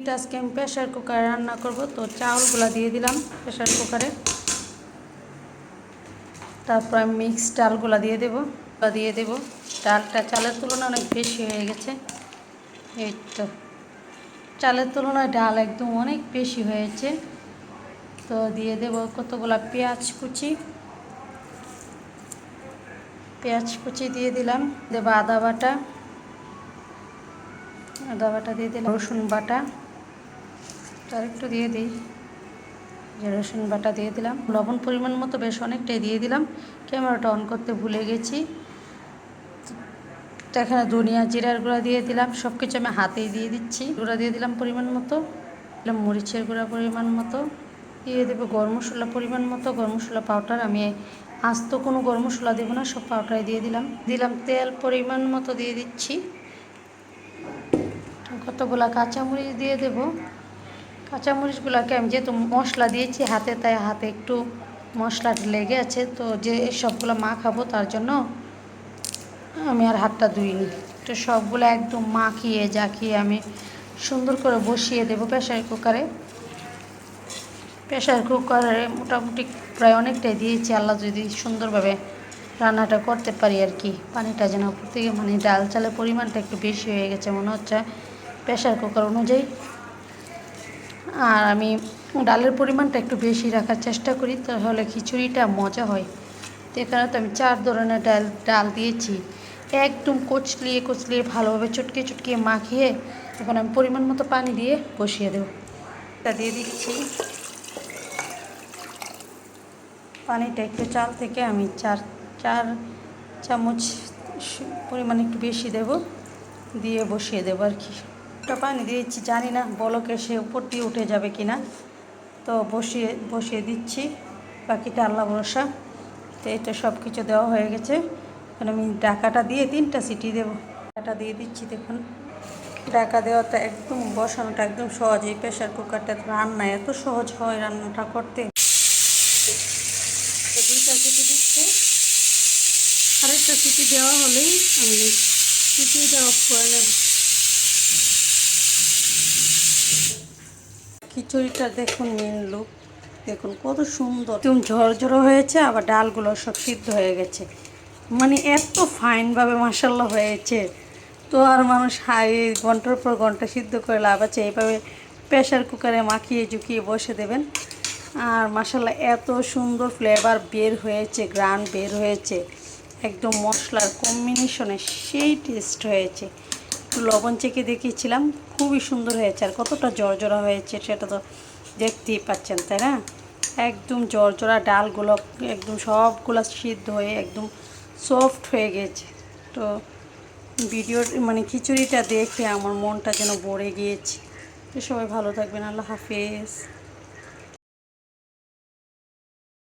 খিচুড়িটা আজকে আমি প্রেশার কুকারে রান্না করব। তো চাউলগুলো দিয়ে দিলাম প্রেশার কুকারে, তারপর আমি মিক্স ডালগুলো দিয়ে দেব। ডালটা চালের তুলনায় অনেক বেশি হয়ে গেছে। এই তো চালের তুলনায় ডাল একদম অনেক বেশি হয়েছে। তো দিয়ে দেব কতগুলা পেঁয়াজ কুচি দিয়ে দিলাম। দেব আদা বাটা দিয়ে দিলাম, রসুন বাটা তার একটু দিয়ে দিই, যে রসুন বাটা দিয়ে দিলাম, লবণ পরিমাণ মতো বেশ অনেকটাই দিয়ে দিলাম। ক্যামেরাটা অন করতে ভুলে গেছি। তো এখানে ধনিয়া জিরার গুঁড়া দিয়ে দিলাম, সব কিছু আমি হাতেই দিয়ে দিচ্ছি। গুঁড়া দিয়ে দিলাম পরিমাণ মতো, দিলাম মরিচের গুঁড়া পরিমাণ মতো, দিয়ে দেবো গরম মশলা পরিমাণ মতো, গরম মশলা পাউডার। আমি আস্ত কোনো গরম মশলা দেবো না, সব পাউডারে দিয়ে দিলাম। তেল পরিমাণ মতো দিয়ে দিচ্ছি। কতগুলা কাঁচামরিচ দিয়ে দেব। কাঁচামরিচগুলোকে আমি যেহেতু মশলা দিয়েছি হাতে, তাই হাতে একটু মশলাটা লেগে আছে। তো যে সবগুলো মাখাবো তার জন্য আমি আর হাতটা ধুইনি। তো সবগুলো একদম মাখিয়ে জাকিয়ে আমি সুন্দর করে বসিয়ে দেবো প্রেশার কুকারে মোটামুটি প্রায় অনেকটাই দিয়েছি। আল্লাহ যদি সুন্দরভাবে রান্নাটা করতে পারি আর কি। পানিটা যেন উপর থেকে মানে ডাল চালের পরিমাণটা একটু বেশি হয়ে গেছে মনে হচ্ছে প্রেশার কুকার অনুযায়ী। আর আমি ডালের পরিমাণটা একটু বেশি রাখার চেষ্টা করি, তাহলে খিচুড়িটা মজা হয়। তো এখানে তো আমি 4 ধরনের ডাল দিয়েছি। একদম কচলিয়ে ভালোভাবে চটকিয়ে মাখিয়ে এখন আমি পরিমাণ মতো পানি দিয়ে বসিয়ে দেবো। এটা দিয়ে দিচ্ছি। পানিটা একটু চাল থেকে আমি চার চামচ পরিমাণ একটু বেশি দেব, দিয়ে বসিয়ে দেবো আর কি। একটা পানি দিয়েছি, জানি না বলকে সে উপর দিয়ে উঠে যাবে কি না। তো বসিয়ে দিচ্ছি, বাকিটা আল্লাহ ভরসা। তো এটা সব কিছু দেওয়া হয়ে গেছে। এখন আমি ঢাকাটা দিয়ে 3টা সিটি দেবো। ঢাকাটা দিয়ে দিচ্ছি। দেখুন ঢাকা দেওয়াটা একদম বসানোটা একদম সহজ। এই প্রেশার কুকারটা রান্না এত সহজ হয় রান্নাটা করতে। 2টা সিটি দিচ্ছে, আরেকটা সিটি দেওয়া হলেই আমি সিটিটা অফ করে নেব। খিচুড়িটা দেখুন মেন লুক দেখুন কত সুন্দর, একদম ঝরঝরো হয়েছে, আবার ডালগুলো সব সিদ্ধ হয়ে গেছে। মানে এত ফাইনভাবে মাশাআল্লাহ হয়েছে। তো আর মানুষ ঘন্টার পর ঘন্টা সিদ্ধ করে লাভ আছে। এইভাবে প্রেশার কুকারে মাখিয়ে ঝুঁকিয়ে বসে দেবেন। আর মাশাআল্লাহ এত সুন্দর ফ্লেভার বের হয়েছে, গ্রান বের হয়েছে, একদম মশলার কম্বিনেশনে সেই টেস্ট হয়েছে। একটু লবণ চেখে দেখিয়েছিলাম, খুবই সুন্দর হয়েছে। আর কতটা জর্জরা হয়েছে সেটা তো দেখতেই পাচ্ছেন, তাই না? একদম জর্জরা ডালগুলো একদম সবগুলো সিদ্ধ হয়ে একদম সফট হয়ে গেছে। তো ভিডিওর মানে খিচুড়িটা দেখে আমার মনটা যেন ভরে গিয়েছে। তো সবাই ভালো থাকবেন, আল্লাহ হাফেজ।